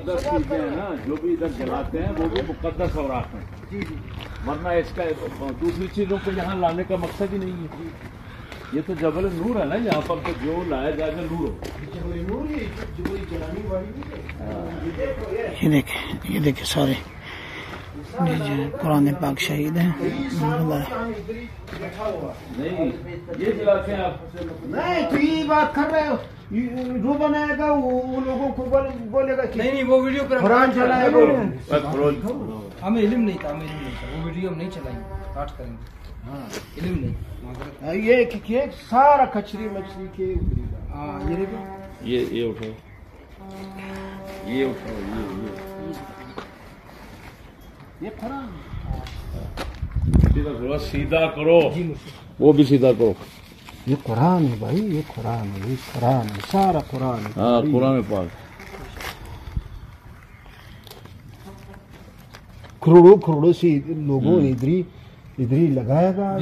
مقدس چیزیں ہیں نا جو بھی ادھر جلاتے ہیں وہ بھی مقدس اوراق ہیں، ورنہ اس کا دوسری چیزوں کو یہاں لانے کا مقصد ہی نہیں ہے. یہ تو جبل نور ہے نا، یہاں پر تو جو لایا جائے گا نور ہو. یہ دیکھیں سارے جو قرآن پاک شہید ہیں. نہیں یہ جلاتے ہیں آپ. نہیں تو یہ بات کر رہے ہو، جو بنائے گا وہ لوگوں کو بولے گا کہ نہیں وہ ویڈیو پر قرآن چلائے گا. ہمیں علم نہیں تھا، وہ ویڈیو ہم نہیں چلائیں گے، کاٹ کریں گے. علم نہیں. یہ کہ سارا کچری مچھلی کے ہاں یہ دیکھو، یہ اٹھاؤ، یہ اٹھاؤ، یہ قرآن سیدھا کرو، سیدھا کرو، وہ بھی سیدھا کرو. یہ قرآن ہے بھائی، یہ قرآن ہے، یہ قرآن ہے، سارا قرآن ہے. ہاں قرآن پاک. کروڑوں کروڑوں سے لوگوں نے ادھری لگایا گا،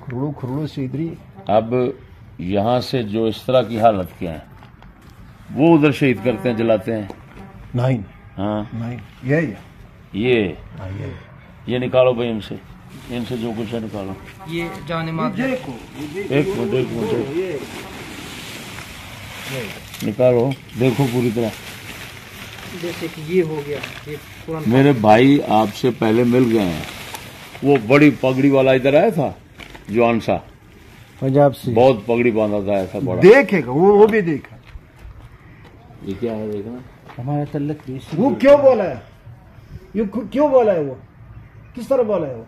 کروڑوں کروڑوں سے ادھری. اب یہاں سے جو اس طرح کی حالت کیا ہے وہ ادھر شہید کرتے ہیں، جلاتے ہیں. نہیں ہاں نہیں، یہ نکالو بھائی، ان سے جو کچھ ہے نکالو. یہ جان مات ایک منٹ نکالو، دیکھو پوری طرح. جیسے کہ یہ ہو گیا، یہ قرآن میرے بھائی آپ سے پہلے مل گئے ہیں. وہ بڑی پگڑی والا ادھر آیا تھا، جوان سا، پنجاب سے بہت پگڑی باندھا تھا ایسا بڑا. دیکھے گا وہ بھی دیکھا. یہ کیا ہے دیکھنا. ہمارا تعلق وہ کیوں بولا ہے، یہ کیوں بولا ہے، وہ کس طرح بولا ہے؟ وہ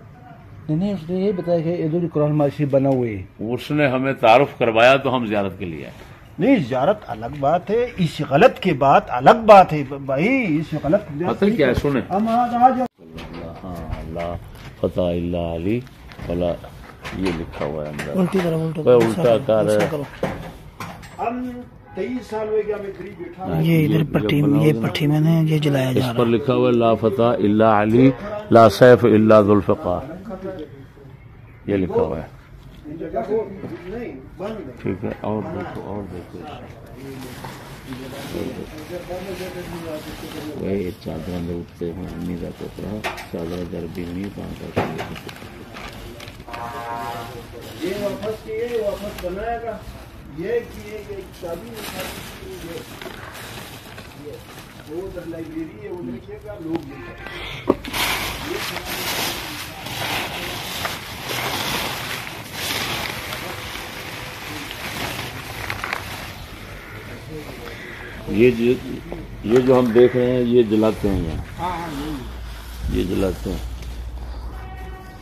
نہیں، اس نے یہ بتایا کہ ادھر قرآن ماشی بنا ہوئے. اس نے ہمیں تعارف کروایا تو ہم زیارت کے لیے آئے. نہیں، زیارت الگ بات ہے، اس غلط کی بات الگ بات ہے بھائی. اس غلط پتہ کیا ہے، سنیں. ہم آج ہاں اللہ فتح اللہ علی ولا، یہ لکھا ہوا ہے اندر. الٹی طرف الٹا کر ہم 23 سال ہو گیا میں قریب بیٹھا. یہ ادھر پٹی، یہ پٹھی میں نے یہ جلایا جا اس رہا پر لکھا ہوا ہے لا فتح الا علی لا سیف الا ذوالفقار، یہ لکھا ہوا ہے. نہیں بند ہے. ٹھیک ہے، اور دیکھو اور دیکھو. وہی چادر میں اٹھتے ہیں، امی کا کپڑا چادر گربی نہیں پہنتا. یہ واپس کیے، واپس بنائے گا. یہ کیے، یہ شادی وہ ادھر لائبریری ہے، وہ لکھے گا، لوگ یہ جو ہم دیکھ رہے ہیں یہ جلاتے ہیں یہاں، یہ جلاتے ہیں.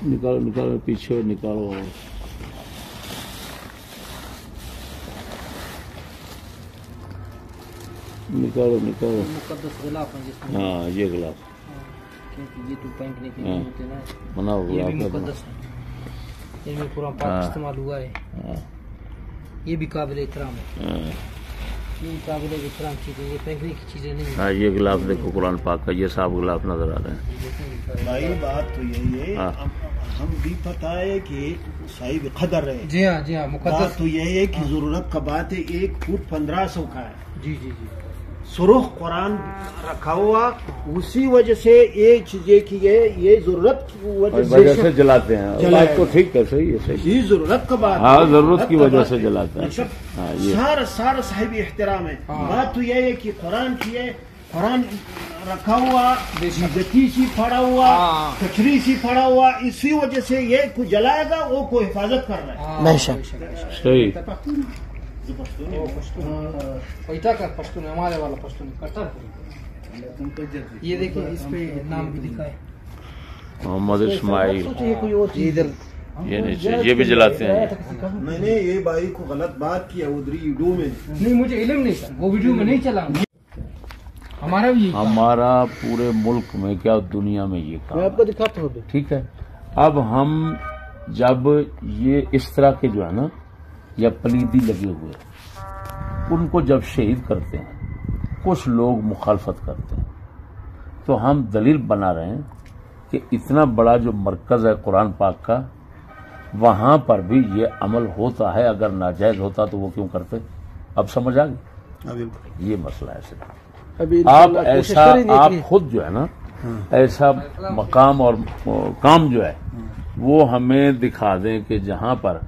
نکالو نکالو پیچھے نکالو. نکالو نکالو. مقدس غلاف ہے جس میں، ہاں یہ غلاف کیونکہ یہ تو پھینکنے کے لیے ہوتے نا، بناؤ یہ بھی غلاف. مقدس ہے، ان میں قرآن پاک استعمال ہوا ہے. یہ بھی قابل احترام ہے، یہ قابل احترام چیزیں، یہ پھینکنے کی چیزیں نہیں ہیں. ہاں یہ غلاف دیکھو قرآن پاک کا، یہ صاف غلاف نظر آ رہے ہیں. بھائی بات تو یہی ہے، ہم بھی پتہ ہے کہ صاحب قدر ہے. جی ہاں جی ہاں، بات مقدس. تو یہ ہے کہ ضرورت کا بات ہے. 1 فٹ 1500 کا ہے. جی جی جی، سرخ قرآن رکھا ہوا، اسی وجہ سے ایک چیز یہ کی ہے، یہ ضرورت کی وجہ سے جلاتے ہیں. بات تو ٹھیک ہے، صحیح ہے، صحیح. یہ ضرورت کا بات، ہاں ضرورت کی وجہ سے جلاتے ہیں. ہاں یہ سارا صاحب احترام ہے. بات تو یہ ہے کہ قرآن کی ہے، قرآن رکھا ہوا، جتی سی پڑا ہوا، کچری سی پڑا ہوا، اسی وجہ سے یہ کو جلائے گا، وہ کو حفاظت کر رہا ہے. بے شک. صحیح. پیٹا کا پشتون ہمارے والا پشتون کٹر. یہ دیکھیں اس پہ نام بھی لکھا ہے محمد اسماعیل. یہ کوئی اور چیز ادھر یہ نیچے یہ بھی جلاتے ہیں. میں نے یہ بھائی کو غلط بات کیا ادھری ویڈیو میں. نہیں، مجھے علم نہیں تھا، وہ ویڈیو میں نہیں چلا. ہمارا بھی ہمارا پورے ملک میں کیا دنیا میں یہ کام. میں آپ کو دکھاتا ہوں. ٹھیک ہے. اب ہم جب یہ اس طرح کے جو ہے نا یا پلیدی لگے ہوئے ان کو جب شہید کرتے ہیں، کچھ لوگ مخالفت کرتے ہیں، تو ہم دلیل بنا رہے ہیں کہ اتنا بڑا جو مرکز ہے قرآن پاک کا، وہاں پر بھی یہ عمل ہوتا ہے. اگر ناجائز ہوتا تو وہ کیوں کرتے؟ اب سمجھ آ گئی. یہ مسئلہ ہے صرف. آپ ایسا آپ خود جو ہے نا ایسا مقام اور کام جو ہے وہ ہمیں دکھا دیں کہ جہاں پر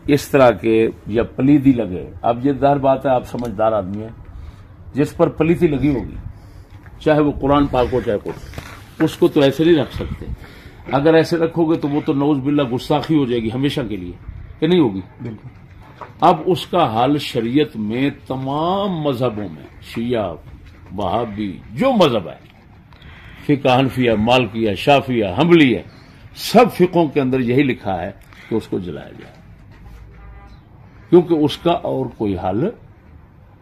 اس طرح کے یا پلیدی لگے. اب یہ ظاہر بات ہے آپ سمجھدار آدمی ہیں, جس پر پلیدی لگی ہوگی چاہے وہ قرآن پاک ہو چاہے کچھ, اس کو تو ایسے نہیں رکھ سکتے. اگر ایسے رکھو گے تو وہ تو نعوذ باللہ گستاخی ہو جائے گی ہمیشہ کے لیے, کہ نہیں ہوگی؟ اب اس کا حل شریعت میں تمام مذہبوں میں شیعہ وہابی جو مذہب ہے, فقہ حنفیہ مالکیہ شافعیہ حنبلیہ, سب فقہوں کے اندر یہی لکھا ہے کہ اس کو جلایا جائے, کیونکہ اس کا اور کوئی حل.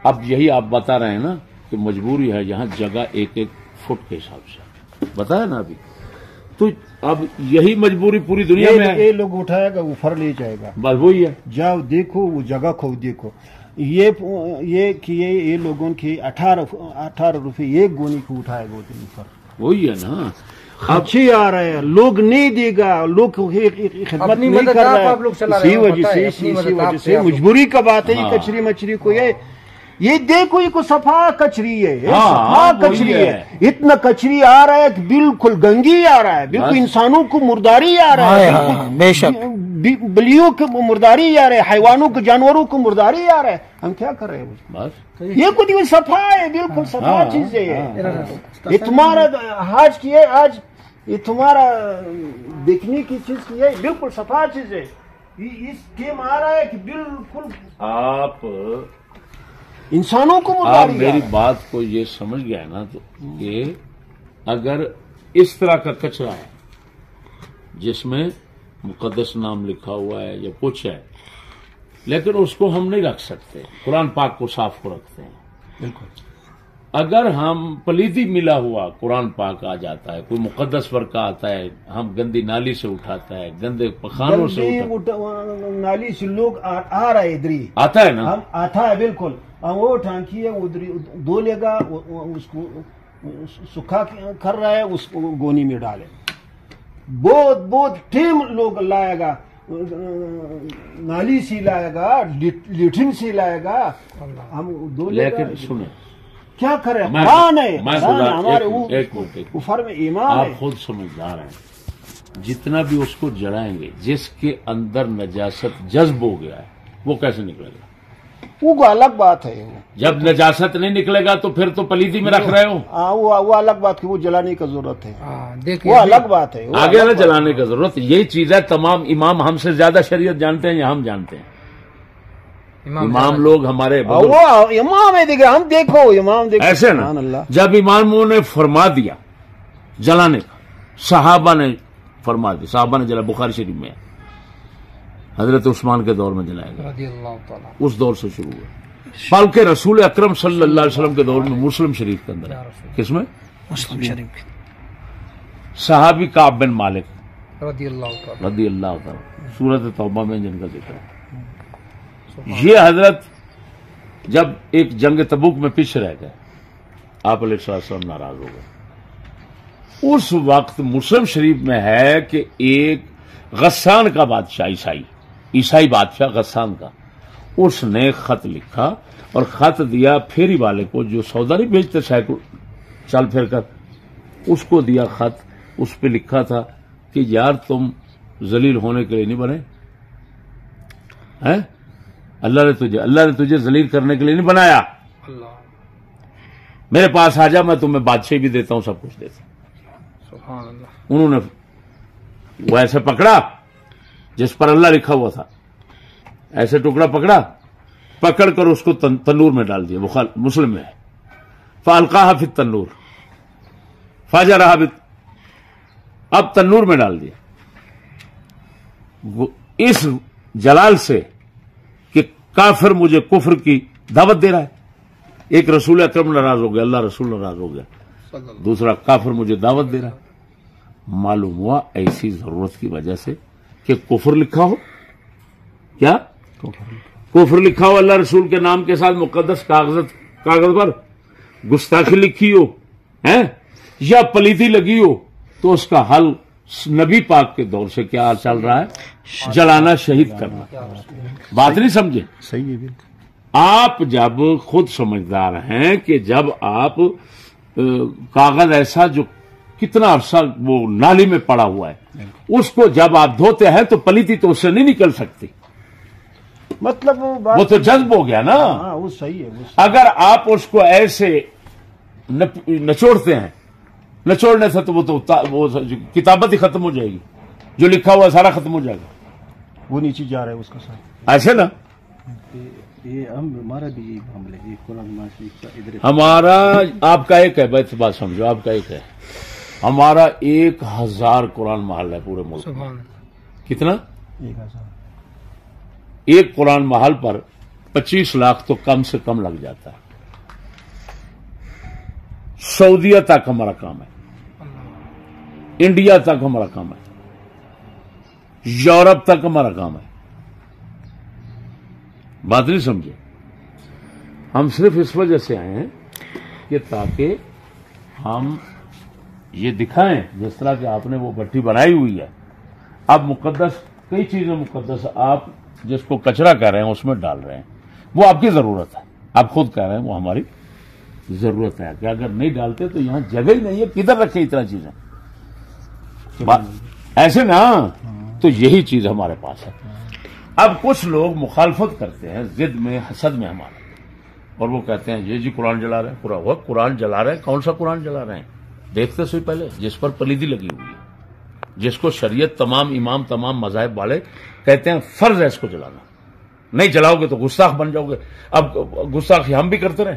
اب یہی آپ بتا رہے ہیں نا کہ مجبوری ہے یہاں جگہ ایک ایک فٹ کے حساب سے بتایا نا ابھی, تو اب یہی مجبوری پوری دنیا میں ہے. یہ لوگ اٹھائے گا اوپر لے جائے گا, بس وہی ہے. جاؤ دیکھو وہ جگہ کو دیکھو. یہ کیے یہ لوگوں کی 18 روپے ایک گونی کو اٹھائے گا اوپر, وہی ہے نا. اچھی آ رہے ہیں لوگ نہیں دے گا, لوگ خدمت نہیں کر رہے ہیں, اسی وجہ سے مجبوری کا بات ہے. یہ کچری مچھری کو یہ دیکھو یہ کو صفا کچری ہے, صفا کچری ہے. اتنا کچری آ رہا ہے کہ بالکل گنگی آ رہا ہے, بالکل انسانوں کو مرداری آ رہا ہے, بے شک بلیوں کو مرداری آ رہا ہے, حیوانوں کو جانوروں کو مرداری آ رہا ہے. ہم کیا کر رہے ہیں؟ یہ کچھ صفا ہے, بالکل صفا چیز ہے. یہ تمہارا حج کی ہے, آج یہ تمہارا دیکھنے کی چیز کی ہے, بالکل صفا چیز ہے. اس گیم آ رہا ہے کہ بالکل آپ انسانوں کو آپ میری بات کو یہ سمجھ گیا ہے نا, تو کہ اگر اس طرح کا کچرا ہے جس میں مقدس نام لکھا ہوا ہے یا کچھ ہے, لیکن اس کو ہم نہیں رکھ سکتے, قرآن پاک کو صاف کو رکھتے ہیں. بالکل اگر ہم پلیدی ملا ہوا قرآن پاک آ جاتا ہے, کوئی مقدس ورقہ آتا ہے, ہم گندی نالی سے اٹھاتا ہے, گندے پخانوں سے نالی سے لوگ آ رہا ہے, ادھر ہی آتا ہے نا, ہم آتا ہے بالکل. ہم وہ ٹانکی ہے ادھر دھو لے گا, اس کو سکھا کر رہا ہے, اس کو گونی میں ڈالے. بہت بہت ٹیم لوگ لائے گا, نالی سے لائے گا, لیٹرن سے لائے گا, ہم دھو لے گا. لیکن سنیں کیا کریں, قرآن ہے ہمارے اوپر میں ایمان ہے. آپ خود سمجھدار ہیں, جتنا بھی اس کو جڑائیں گے, جس کے اندر نجاست جذب ہو گیا ہے وہ کیسے نکلے گا؟ وہ الگ بات ہے. جب نجاست نہیں نکلے گا تو پھر تو پلیدی میں رکھ رہے ہو. وہ الگ بات کہ وہ جلانے کا ضرورت ہے, وہ الگ بات ہے. آگے نہ جلانے کا ضرورت, یہی چیز ہے. تمام امام ہم سے زیادہ شریعت جانتے ہیں یا ہم جانتے ہیں؟ امام لوگ ہمارے امام ہے, دیکھے ہم دیکھو امام دیکھو ایسے نا. جب اماموں نے فرما دیا جلانے کا, صحابہ نے فرما دیا, صحابہ نے جلا. بخاری شریف میں حضرت عثمان کے دور میں جلایا گیا, اس دور سے شروع ہوا. بلکہ رسول اکرم صلی اللہ علیہ وسلم کے دور میں مسلم شریف کے اندر ہے. کس میں؟ مسلم شریف. صحابی کعب بن مالک رضی اللہ تعالیٰ, سورۃ توبہ میں جن کا ذکر ہے. یہ حضرت جب ایک جنگ تبوک میں پیچھے رہ گئے, آپ علیہ السلام ناراض ہو گئے. اس وقت مسلم شریف میں ہے کہ ایک غسان کا بادشاہ, عیسائی بادشاہ غسان کا, اس نے خط لکھا اور خط دیا پھیری والے کو, جو سودا نہیں بھیجتے سائیکل چل پھر کر, اس کو دیا خط. اس پہ لکھا تھا کہ یار تم ذلیل ہونے کے لیے نہیں بنے ہیں, اللہ نے تجھے ذلیل کرنے کے لیے نہیں بنایا. میرے پاس آ جا, میں تمہیں بادشاہ بھی دیتا ہوں, سب کچھ دیتا ہوں. انہوں نے وہ ایسے پکڑا جس پر اللہ لکھا ہوا تھا, ایسے ٹکڑا پکڑ کر اس کو تنور میں ڈال دیا. مسلم میں ہے فالقاها فی التنور فجرها, اب تنور میں ڈال دیا. اس جلال سے کہ کافر مجھے کفر کی دعوت دے رہا ہے. ایک رسول اکرم ناراض ہو گیا, اللہ رسول ناراض ہو گیا, دوسرا کافر مجھے دعوت دے رہا ہے. معلوم ہوا ایسی ضرورت کی وجہ سے کہ کفر لکھا ہو, کیا کفر لکھا ہو اللہ رسول کے نام کے ساتھ مقدس کاغذ پر, گستاخی لکھی ہو یا پلیتی لگی ہو, تو اس کا حل نبی پاک کے دور سے کیا چل رہا ہے؟ جلانا, شہید کرنا. بات نہیں سمجھے؟ صحیح ہے بالکل. آپ جب خود سمجھدار ہیں کہ جب آپ کاغذ ایسا جو کتنا عرصہ وہ نالی میں پڑا ہوا ہے اس کو جب آپ دھوتے ہیں تو پلیتی تو اس سے نہیں نکل سکتی، مطلب وہ تو جذب ہو گیا نا. ہاں وہ صحیح ہے. اگر آپ اس کو ایسے نچوڑتے ہیں، نچوڑنے سے تو وہ کتابت ہی ختم ہو جائے گی، جو لکھا ہوا سارا ختم ہو جائے گا، وہ نیچے جا رہا ہے اس کا ساتھ. ایسے نا. یہ ہمارا بھی یہی معاملہ ہے، قرآن مجید کا ادھر ہمارا آپ کا ایک ہے، بات سمجھو، آپ کا ایک ہے، ہمارا 1000 قرآن محل ہے پورے ملک میں. کتنا؟ 1000. ایک قرآن محل پر 25 لاکھ تو کم سے کم لگ جاتا ہے. سعودیہ تک ہمارا کام ہے، انڈیا تک ہمارا کام ہے، یورپ تک ہمارا کام ہے. بات نہیں سمجھے؟ ہم صرف اس وجہ سے آئے ہیں کہ تاکہ ہم یہ دکھائیں، جس طرح کہ آپ نے وہ بٹی بنائی ہوئی ہے. اب مقدس کئی چیزیں مقدس آپ جس کو کچرا کہہ رہے ہیں اس میں ڈال رہے ہیں، وہ آپ کی ضرورت ہے. آپ خود کہہ رہے ہیں وہ ہماری ضرورت ہے کہ اگر نہیں ڈالتے تو یہاں جگہ ہی نہیں ہے، کدھر رکھے اتنا چیزیں. ایسے نا، تو یہی چیز ہمارے پاس ہے. اب کچھ لوگ مخالفت کرتے ہیں ضد میں، حسد میں ہمارے، اور وہ کہتے ہیں یہ جی قرآن جلا رہے ہیں. قرآن جلا رہے ہیں؟ کون سا قرآن جلا رہے ہیں؟ دیکھتے سے پہلے جس پر پلیدی لگی ہوئی ہے، جس کو شریعت تمام امام تمام مذاہب والے کہتے ہیں فرض ہے اس کو جلانا، نہیں جلاؤ گے تو گستاخ بن جاؤ گے. اب گستاخی ہم بھی کرتے رہے،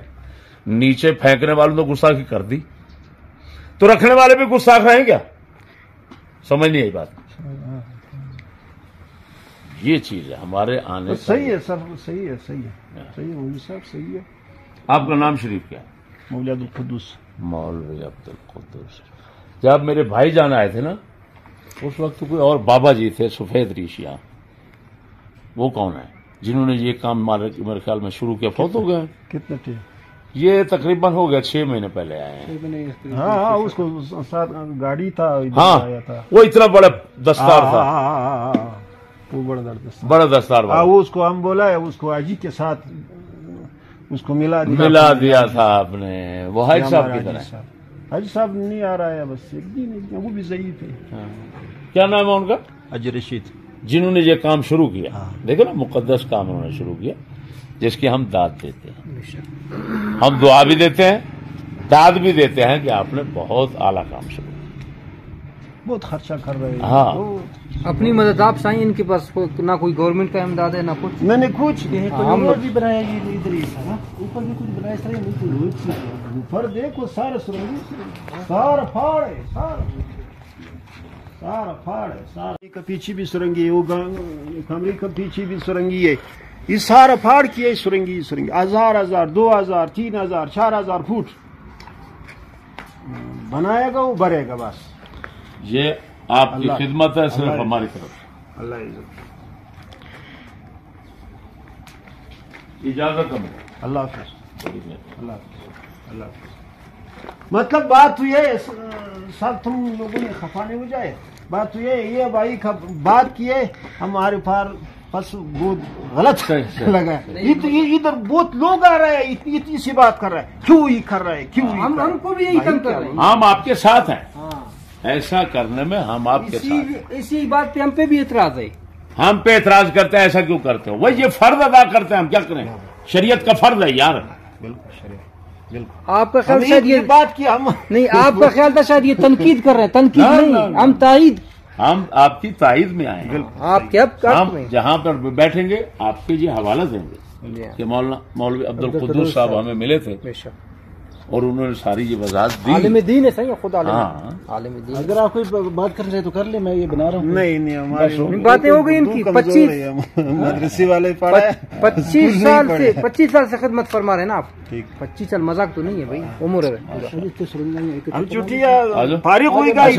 نیچے پھینکنے والوں نے گستاخی کر دی تو رکھنے والے بھی گستاخ رہیں کیا؟ سمجھ نہیں آئی بات. یہ چیز ہے ہمارے آنے. صحیح ہے سر، صحیح ہے، صحیح ہے، صحیح ہے مولوی صاحب، صحیح ہے. آپ کا نام شریف کیا ہے؟ مولوی عبدالقدوس. مولوی عبدالقدوس. جب میرے بھائی جان آئے تھے نا اس وقت کوئی اور بابا جی تھے سفید ریشیاں، وہ کون ہیں جنہوں نے یہ کام میرے خیال میں شروع کیا؟ فوت ہو گئے. کتنے تھے؟ یہ تقریباً ہو گیا 6 مہینے پہلے آئے ہیں. ہاں اس کو ساتھ گاڑی تھا، ہاں آیا تھا. وہ اتنا بڑا دستار تھا، وہ بڑا درد. بڑا دستار والا. وہ اس کو ہم بولا ہے، اس کو حاجی کے ساتھ اس کو ملا دیا تھا آپ نے. وہ حاج صاحب کی طرح. حاجی صاحب نہیں آ رہا ہے، بس ایک دن وہ بھی ضعیف ہے. کیا نام ہے ان کا؟ اجر رشید. جنہوں نے یہ کام شروع کیا. دیکھو نا، مقدس کام انہوں نے شروع کیا جس کی ہم داد دیتے ہیں، ہم دعا بھی دیتے ہیں، داد بھی دیتے ہیں کہ آپ نے بہت اعلیٰ کام شروع کیا، بہت خرچہ کر رہے ہیں. ہاں اپنی مدد آپ سائیں، ان کے پاس نہ کوئی گورنمنٹ کا امداد ہے نہ کچھ. میں نے کچھ اور بھی بنایا یہ ادھر ہی تھا، اوپر بھی کچھ بنایا اس طرح نہیں. اوپر دیکھو سارا سرنگی، سارا پھاڑ ہے، سارا پھاڑ ہے. سارا کا پیچھے بھی سرنگی ہے، وہ کمرے کا پیچھے بھی سرنگی ہے. یہ سارا پھاڑ کیا ہے سرنگی. 1000 2000 3000 4000 فٹ بنائے گا، وہ بھرے گا. بس یہ آپ کی خدمت ہے صرف ہماری طرف سے. اللہ عزت. اجازت ہے. اللہ حافظ. اللہ حافظ. اللہ حافظ. مطلب بات تو یہ سب تم لوگوں نے خفا نہیں ہو جائے. بات تو یہ بھائی بات کی ہے ہمارے پاس بہت غلط لگا ہے. ادھر بہت لوگ آ رہے ہیں، اتنی سی بات کر رہے ہیں، کیوں ہی کر رہے ہیں، کیوں ہم کو بھی یہی کم کر رہے ہیں. ہم آپ کے ساتھ ہیں، ایسا کرنے میں ہم آپ کے ساتھ. اسی بات پہ ہم پہ بھی اعتراض ہے. ہم پہ اعتراض کرتے ہیں، ایسا کیوں کرتے ہو؟ وہ یہ فرض ادا کرتے ہیں، ہم کیا کریں؟ شریعت کا فرض ہے یار. آپ کا خیال شاید یہ بات کی ہم نہیں، آپ کا خیال تھا شاید یہ تنقید کر رہے ہیں. تنقید نہیں، ہم تائید. ہم آپ کی تائید میں آئے ہیں. آپ کیا ہم جہاں پر بیٹھیں گے آپ کے یہ حوالہ دیں گے کہ مولوی عبدالقدوس صاحب ہمیں ملے تھے اور انہوں نے ساری یہ وضاحت دی. عالم دین ہے صحیح، خود عالم دین. اگر آپ کوئی بات کرنا چاہے تو کر لیں، میں یہ بنا رہا ہوں. نہیں ہماری باتیں ہو گئی ان کی. 25 مدرسے والے پڑھا ہے. 25 سال سے خدمت فرما رہے ہیں نا آپ. 25 سال مذاق تو نہیں ہے بھائی، عمر ہے. ہم چٹیا فارغ ہوئی گا ہے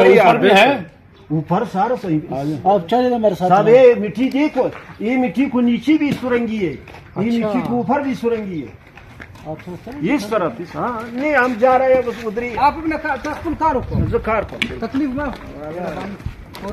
اوپر سارا صحیح. آپ چلے میرے ساتھ. صاحب یہ مٹی دیکھو، یہ مٹی کو نیچے بھی سرنگی ہے، یہ مٹی کو اوپر بھی سرنگی ہے. اس طرف ہاں نہیں ہم جا رہے ہیں بس ادھر ہی. آپ اپنا کار رکھو، کار تکلیف نہ اور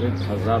1000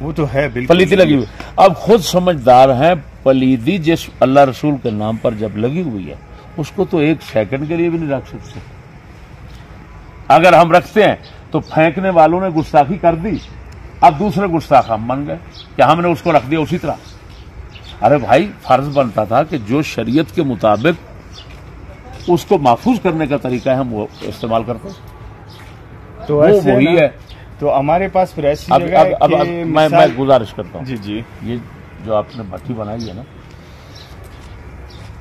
وہ تو ہے بالکل پلیدی لگی ہوئی. اب خود سمجھدار ہیں پلیدی جس اللہ رسول کے نام پر جب لگی ہوئی ہے اس کو تو ایک سیکنڈ کے لیے بھی نہیں رکھ سکتے. اگر ہم رکھتے ہیں تو پھینکنے والوں نے گستاخی کر دی، اب دوسرے گستاخ ہم بن گئے کہ ہم نے اس کو رکھ دیا اسی طرح. ارے بھائی فرض بنتا تھا کہ جو شریعت کے مطابق اس کو محفوظ کرنے کا طریقہ ہے ہم وہ استعمال کرتے ہیں. تو وہ ایسے وہی نا، ہے. تو ہمارے پاس پھر ایسی اب جگہ ہے اب اب کہ میں مثال- گزارش کرتا ہوں، جی جی یہ جو آپ نے بھٹی بنائی ہے نا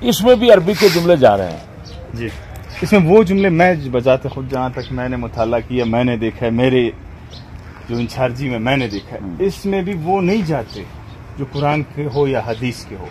اس میں بھی عربی کے جملے جا رہے ہیں. جی، اس میں وہ جملے میں بذات خود جہاں تک میں نے مطالعہ کیا، میں نے دیکھا ہے، میرے جو انچارجی میں نے دیکھا ہے، اس میں بھی وہ نہیں جاتے جو قرآن کے ہو یا حدیث کے ہو.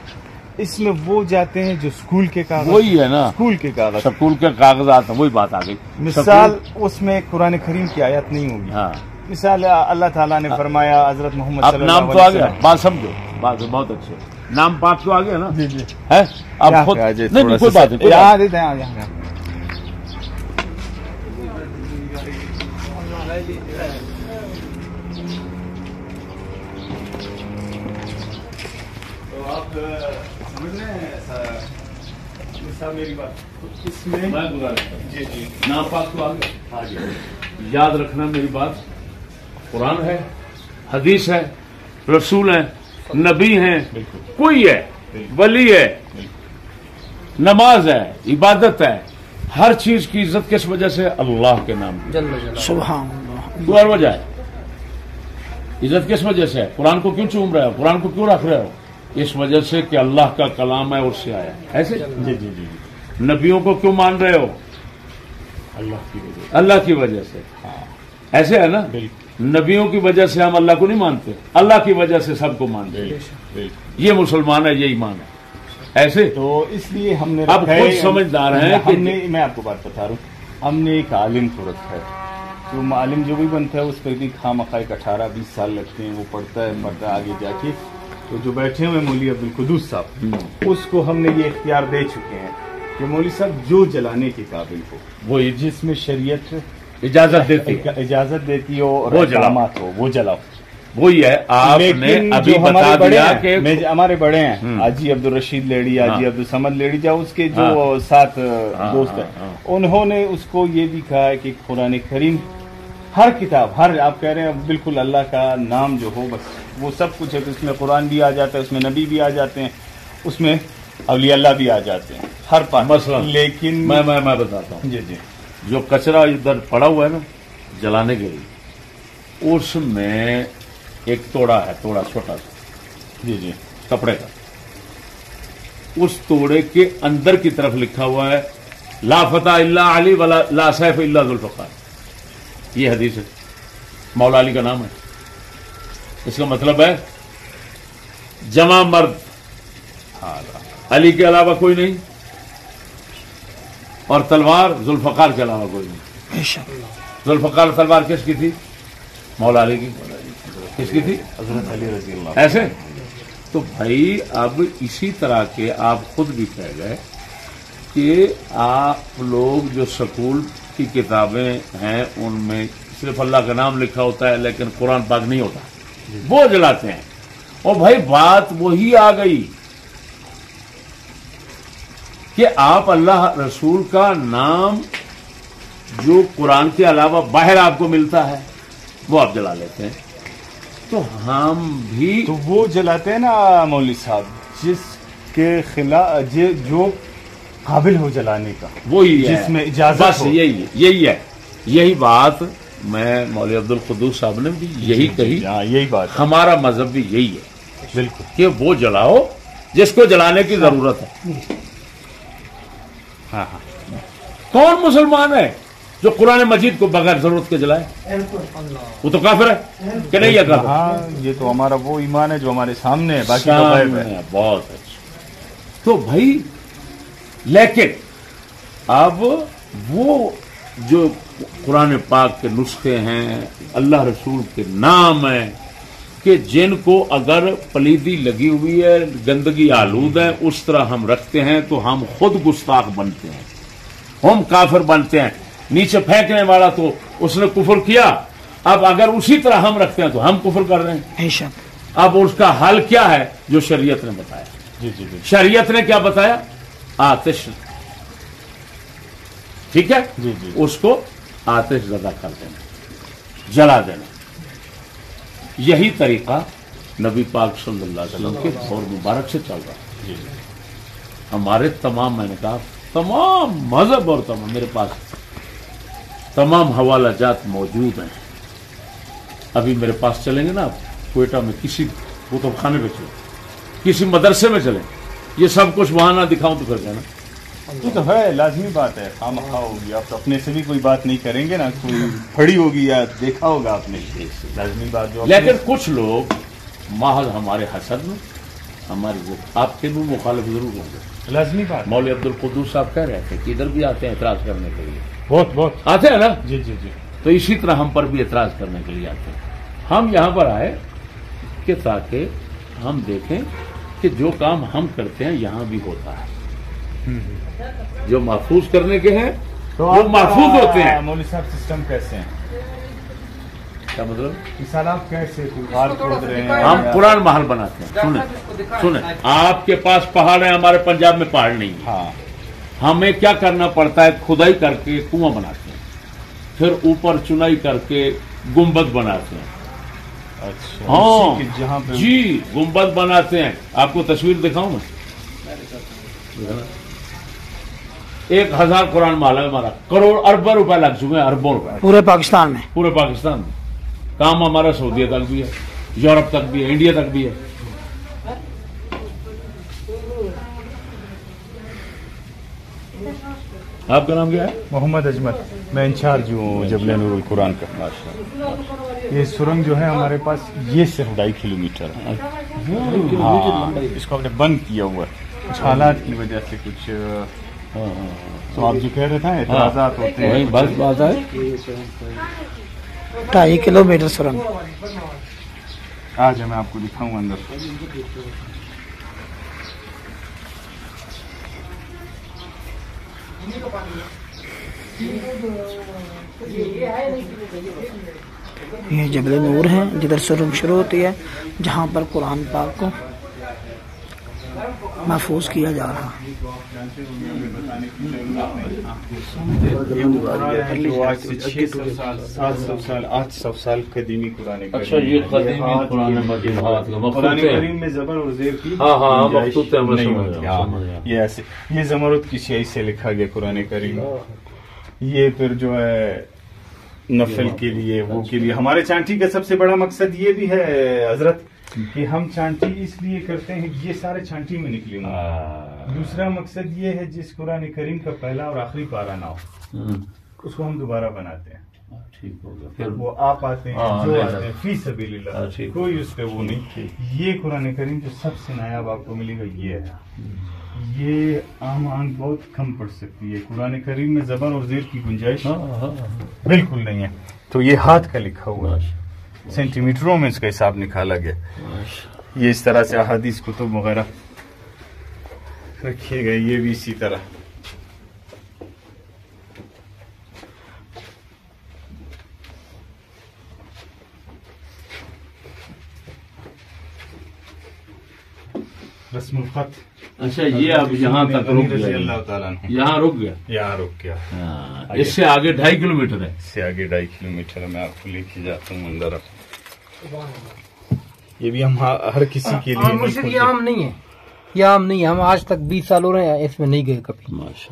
اس میں وہ جاتے ہیں جو اسکول کے کاغذ، وہی ہے نا، اسکول کے کاغذ. سکول کے کاغذات ہیں، وہی بات آ گئی. مثال اس میں قرآن کریم کی آیت نہیں ہوگی. ہاں مثال اللہ تعالیٰ نے فرمایا حضرت محمد اب صلی اللہ نام علیہ تو آ وسلم. گیا، بات سمجھو، بات بہت اچھے. نام پاک تو آ گیا نا. جی جی، ہے اب کیا خود کہا جائے، نہیں تھوڑا کوئی سا- بات نہیں، کوئی بات یہاں دیتے ہیں، یہاں. تو آپ سمجھ رہے ہیں صاحب میری بات، اس میں میں گزارش کرتا ہوں. جی جی نام پاک تو آ گیا. آ گیا. یاد رکھنا میری بات، قرآن ہے، حدیث ہے، رسول ہیں، نبی ہیں، کوئی ہے، ولی ہے، نماز ہے، عبادت ہے، ہر چیز کی عزت کس وجہ سے؟ اللہ کے نام کی. جل جلالہ. سبحان اللہ. کوئی اور وجہ ہے؟ عزت کس وجہ سے ہے؟ قرآن کو کیوں چوم رہے ہو؟ قرآن کو کیوں رکھ رہے ہو؟ اس وجہ سے کہ اللہ کا کلام ہے، اس سے آیا. ایسے جی جی جی نبیوں کو کیوں مان رہے ہو؟ اللہ کی وجہ اللہ کی وجہ سے. ایسے ہے نا، بالکل نبیوں کی وجہ سے ہم اللہ کو نہیں مانتے، اللہ کی وجہ سے سب کو مانتے ہیں. بالکل. یہ مسلمان ہے، یہ ایمان ہے. ایسے تو اس لیے ہم نے اب رکھا خود ہے- سمجھدار ہیں کہ- ہم نے، میں آپ کو بات بتا رہا ہوں، ہم نے ایک عالم کو رکھا ہے. تو عالم جو بھی بنتا ہے اس پہ بھی خواہ مخواہ 18-20 سال لگتے ہیں. وہ پڑھتا ہے آگے جا کے. تو جو بیٹھے ہوئے مولوی عبدالقدوس صاحب، اس کو ہم نے یہ اختیار دے چکے ہیں کہ مولوی صاحب جو جلانے کے قابل ہو، وہی جس میں شریعت اجازت دیتی ہے اجازت دیتی ہو اور وہ جلاؤ. احکامات ہو، وہ جلاؤ. وہی ہے. آپ نے لیکن ابھی جو بتا ہمارے بڑے دیا ہیں، کہ ہمارے بڑے ہیں حاجی عبدالرشید لیڈی، حاجی عبدالصمد لیڈی، جا اس کے جو ہاں. 7 ہاں، دوست ہیں، ہاں. انہوں نے اس کو یہ بھی کہا ہے کہ قرآن کریم ہر کتاب، ہر آپ کہہ رہے ہیں بالکل اللہ کا نام جو ہو بس وہ سب کچھ ہے. اس میں قرآن بھی آ جاتا ہے، اس میں نبی بھی آ جاتے ہیں، اس میں اولیاء اللہ بھی آ جاتے ہیں، ہر پاس. مثلا لیکن میں بتاتا ہوں، جی جی جو کچرا ادھر پڑا ہوا ہے نا جلانے کے لیے، اس میں ایک توڑا ہے، توڑا چھوٹا سا جی جی کپڑے کا. اس توڑے کے اندر کی طرف لکھا ہوا ہے لا فتح الا علی ولا لا سیف الا ذوالفقار. یہ حدیث ہے، مولا علی کا نام ہے. اس کا مطلب ہے جمع مرد علی کے علاوہ کوئی نہیں، اور تلوار ذوالفقار کے علاوہ کوئی نہیں. ذوالفقار تلوار کس کی تھی؟ مولا علی کی. کس کی تھی؟ حضرت علی رضی اللہ. ایسے تو بھائی اب اسی طرح کے آپ خود بھی کہہ گئے کہ آپ لوگ جو سکول کی کتابیں ہیں ان میں صرف اللہ کا نام لکھا ہوتا ہے لیکن قرآن پاک نہیں ہوتا، وہ جلاتے ہیں. اور بھائی بات وہی آ گئی کہ آپ اللہ رسول کا نام جو قرآن کے علاوہ باہر آپ کو ملتا ہے وہ آپ جلا لیتے ہیں. تو ہم بھی تو وہ جلاتے ہیں نا مولوی صاحب جس کے خلاف جو قابل ہو جلانے کا، وہی ہے جس میں اجازت بس ہو. یہی ہے. یہی بات میں مولوی عبدالقدوس صاحب نے بھی یہی کہی. ہاں یہی بات ہے. ہمارا مذہب بھی یہی ہے بالکل. کہ وہ جلاؤ جس کو جلانے کی ضرورت ہے. ہاں ہاں کون مسلمان ہے جو قرآن مجید کو بغیر ضرورت کے جلائے؟ وہ تو کافر ہے کہ نہیں ہے کافر؟ ہاں یہ تو ہمارا وہ ایمان ہے جو ہمارے سامنے ہے، باقی تو غیب ہے. سامنے ہے. بہت اچھا. تو بھائی لیکن اب وہ جو قرآن پاک کے نسخے ہیں، اللہ رسول کے نام ہیں کہ جن کو اگر پلیدی لگی ہوئی ہے، گندگی آلود ہے، اس طرح ہم رکھتے ہیں تو ہم خود گستاخ بنتے ہیں، ہم کافر بنتے ہیں. نیچے پھینکنے والا تو اس نے کفر کیا، اب اگر اسی طرح ہم رکھتے ہیں تو ہم کفر کر رہے ہیں. بے شک. اب اس کا حل کیا ہے جو شریعت نے بتایا؟ جی جی جی شریعت نے کیا بتایا؟ آتش، ٹھیک ہے، جی جی اس کو آتش زدہ کر دینا، جلا دینا. یہی طریقہ نبی پاک صلی اللہ علیہ وسلم کے دور مبارک سے چل رہا ہے. جی ہمارے تمام، میں نے کہا تمام مذہب اور تمام، میرے پاس تمام حوالہ جات موجود ہیں. ابھی میرے پاس چلیں گے نا آپ کوئٹہ میں، کسی کتب خانے پہ چلیں، کسی مدرسے میں چلیں، یہ سب کچھ وہاں نہ دکھاؤں تو پھر کہنا. یہ تو ہے، لازمی بات ہے. خام خواہ ہوگی، آپ تو اپنے سے بھی کوئی بات نہیں کریں گے نا، کوئی پڑھی ہوگی یا دیکھا ہوگا آپ نے، لازمی بات جو. لیکن کچھ لوگ محض ہمارے حسد میں، ہماری آپ کے بھی مخالف ضرور ہوں گے. لازمی بات. مولوی عبدالقدوس صاحب کہہ رہے تھے کہ ادھر بھی آتے ہیں اعتراض کرنے کے لیے، بہت آتے ہیں نا، جی جی جی تو اسی طرح ہم پر بھی اعتراض کرنے کے لیے آتے ہیں. ہم یہاں پر آئے کہ تاکہ ہم دیکھیں کہ جو کام ہم کرتے ہیں یہاں بھی ہوتا ہے، جو محفوظ کرنے کے ہیں وہ محفوظ ہوتے ہیں. مولوی صاحب سسٹم کیسے ہیں؟ کیا مطلب؟ مثال آپ کیسے کوئی غار کھود رہے ہیں؟ ہم قرآن محل بناتے ہیں. سنیں آپ کے پاس پہاڑ ہیں، ہمارے پنجاب میں پہاڑ نہیں ہے. ہاں ہمیں کیا کرنا پڑتا ہے؟ کھدائی کر کے کنواں بناتے ہیں، پھر اوپر چنائی کر کے گنبد بناتے ہیں. اچھا. ہاں اسی کے جہاں پہ جی گنبد بناتے ہیں. آپ کو تصویر دکھاؤں میں؟ 1000 قرآن محل ہے ہمارا، کروڑ اربوں روپے لگ چکے ہیں، اربوں روپے پورے پاکستان میں. پورے پاکستان میں. کام ہمارا سعودیہ تک بھی ہے، یورپ تک بھی ہے، انڈیا تک بھی ہے. آپ کا نام کیا ہے؟ محمد اجمل. میں انچارج ہوں جبل نور القرآن کا. یہ سرنگ جو ہے ہمارے پاس یہ سے 2.5 کلومیٹر ہے. ہاں اس کو ہم نے بند کیا ہوا ہے کچھ حالات کی وجہ سے. کچھ تو آپ جو کہہ رہے تھے اعتراضات ہوتے ہیں. بس بات ہے 2.5 کلومیٹر سرنگ. آج میں آپ کو دکھاؤں اندر. یہ جبل نور ہے جدھر سرنگ شروع ہوتی ہے، جہاں پر قرآن پاک کو محفوظ کیا جا رہا ہے. آج سے 600 سال 700 سال 800 سال قدیمی قرآن کریم. اچھا یہ قدیمی قرآن مجید قرآن کریم میں زبر اور زیر کی ہاں یہ ایسے یہ زمرد کی شیعی سے لکھا گیا قرآن کریم. یہ پھر جو ہے نفل کے لیے وہ کے لیے. ہمارے چانٹی کا سب سے بڑا مقصد یہ بھی ہے حضرت کہ ہم چانٹی اس لیے کرتے ہیں کہ یہ سارے چانٹی میں نکلے ہوں. دوسرا مقصد یہ ہے جس قرآن کریم کا پہلا اور آخری پارا نہ ہو اس کو ہم دوبارہ بناتے ہیں. ٹھیک ہوگا. پھر وہ آپ آتے ہیں جو آتے ہیں فی سبیل اللہ، کوئی اس پہ وہ نہیں. یہ قرآن کریم جو سب سے نایاب آپ کو ملے گا یہ ہے. یہ عام آنکھ بہت کم پڑھ سکتی ہے. قرآن کریم میں زبر اور زیر کی گنجائش بالکل نہیں ہے. تو یہ ہاتھ کا لکھا ہوا ہے، سینٹی میٹروں میں اس کا حساب نکالا گیا. یہ اس طرح سے احادیث کتب وغیرہ رکھیے گئے. یہ بھی اسی طرح. رسم الخط. اچھا یہ اب یہاں تک رک رضی گیا، اللہ تعالیٰ عنہ. یہاں رک گیا. یہاں رک گیا. اس سے آگے 2.5 کلومیٹر ہے. اس سے آگے 2.5 کلومیٹر ہے. میں آپ کو لے کے جاتا ہوں اندر. یہ بھی ہم ہر کسی کے لیے یہ عام نہیں ہے، یہ عام نہیں ہے. ہم آج تک 20 سال ہو رہے ہیں اس میں نہیں گئے کبھی.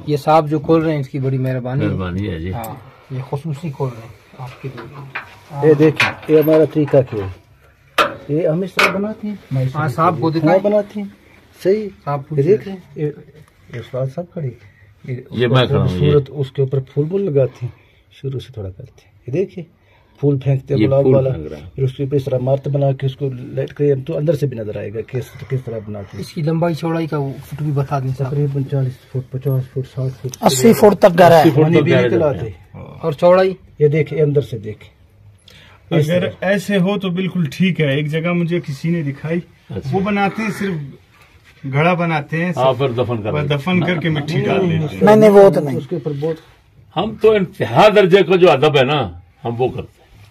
یہ صاحب جو کھول رہے ہیں اس کی بڑی مہربانی ہے جی. ہاں یہ خصوصی کھول رہے ہیں آپ کے لیے. یہ دیکھیں یہ ہمارا طریقہ کیا ہے، یہ ہم اس طرح بناتے ہیں. ہاں صاحب کو دکھائیں. بناتے ہیں صحیح. آپ یہ دیکھ رہے ہیں یہ استاد صاحب کھڑے، یہ میں کھڑا ہوں. خوبصورت اس کے اوپر پھول بول لگاتے ہیں، شروع سے تھوڑا کرتے ہیں. یہ دیکھیے پھول پھینکتے ہیں گلاب والا، پھر اس کے اوپر اس طرح عمارت بنا کے اس کو لائٹ کرے تو اندر سے بھی نظر آئے گا کس طرح بناتے ہیں. اس کی لمبائی چوڑائی کا فٹ بھی بتا دیں. تقریباً 40 فٹ 50 فٹ 60 فٹ 80 فٹ تک گہرا ہے. پانی بھی نکل آتے. اور چوڑائی یہ دیکھیں اندر سے دیکھیں. اگر ایسے ہو تو بالکل ٹھیک ہے. ایک جگہ مجھے کسی نے دکھائی، وہ بناتے ہیں صرف گھڑا بناتے ہیں، پھر دفن کر کے مٹی ڈال دیتے ہیں. نہیں نہیں وہ تو نہیں. اس کے اوپر بہت ہم تو انتہا درجے کا جو ادب ہے نا ہم وہ کرتے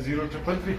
0333।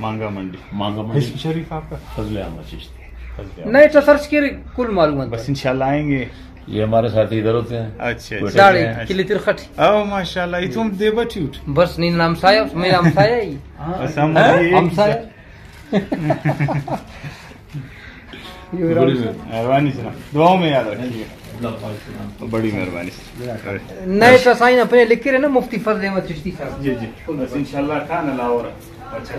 مانگا منڈی مانگا حسن شریف آپ کا فضل احمد چشتی. نہیں تو سرچ کے کل معلومات بس انشاءاللہ آئیں گے. یہ ہمارے ساتھی ادھر ہوتے ہیں. اچھا داڑھی کلی ترخٹ او ماشاءاللہ یہ تم دے بٹیوٹ بس نہیں نام سایہ میرا ہم سایہ ہی ہم سایہ مہربانی جناب دعاؤں میں یاد رکھیے. بڑی مہربانی. نئے تصائن اپنے لکھ کے رہے نا مفتی فضل احمد چشتی صاحب. جی جی بس انشاءاللہ کھانا لاؤ. اچھا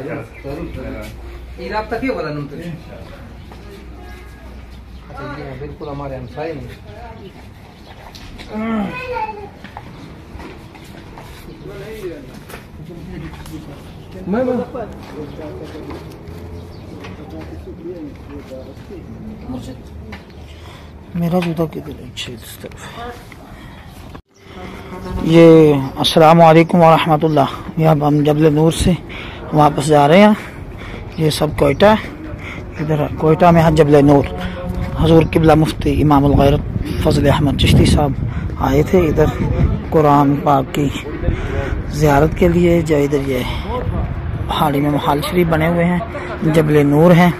یہ رابطہ کیوں والا نمبر بالکل ہمارے ہمسائے نہیں. میرا جوتا کدھر ہے؟ اس طرف. یہ السلام علیکم ورحمۃ اللہ. یہ اب ہم جبل نور سے واپس جا رہے ہیں. یہ سب کوئٹہ ہے. ادھر کوئٹہ میں ہے جبل نور. حضور قبلہ مفتی امام الغیرت فضل احمد چشتی صاحب آئے تھے ادھر قرآن پاک کی زیارت کے لیے. جو ادھر یہ پہاڑی میں محال شریف بنے ہوئے ہیں جبل نور ہیں.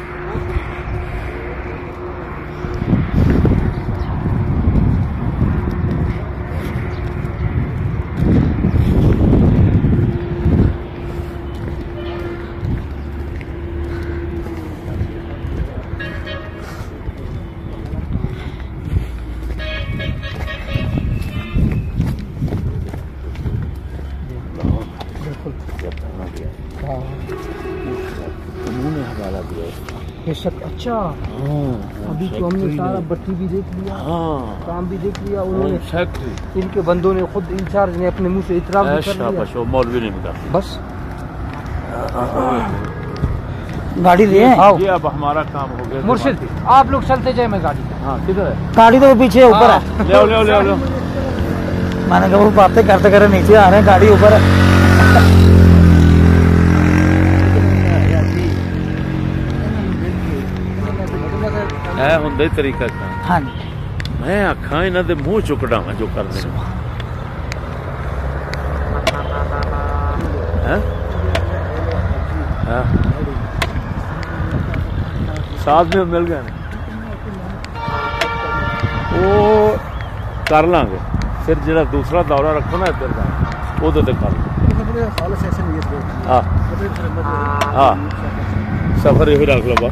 اچھا ابھی تو ہم نے سارا بٹی بھی دیکھ لیا, کام بھی دیکھ لیا. انہوں نے ان کے بندوں نے خود انچارج نے اپنے منہ سے اعتراف بھی کر لیا. مولوی نے کہا بس گاڑی دے یہ اب ہمارا کام ہو گیا. مرشد آپ لوگ چلتے جائیں, میں گاڑی کدھر ہے؟ گاڑی تو پیچھے اوپر ہے. لے لو لے لو. میں نے کہا وہ باتیں کرتے کرتے نیچے آ رہے ہیں, گاڑی اوپر ہے. ہوں طریقہ ہاں میں آخا یہاں دے منہ چکڑا جو کر دیں. ساتھ میں مل گئے وہ کر لیں گے. پھر جا دوسرا دورہ رکھو نا ادھر کا وہ تو کر لیں. ہاں سفر یہ رکھ لو.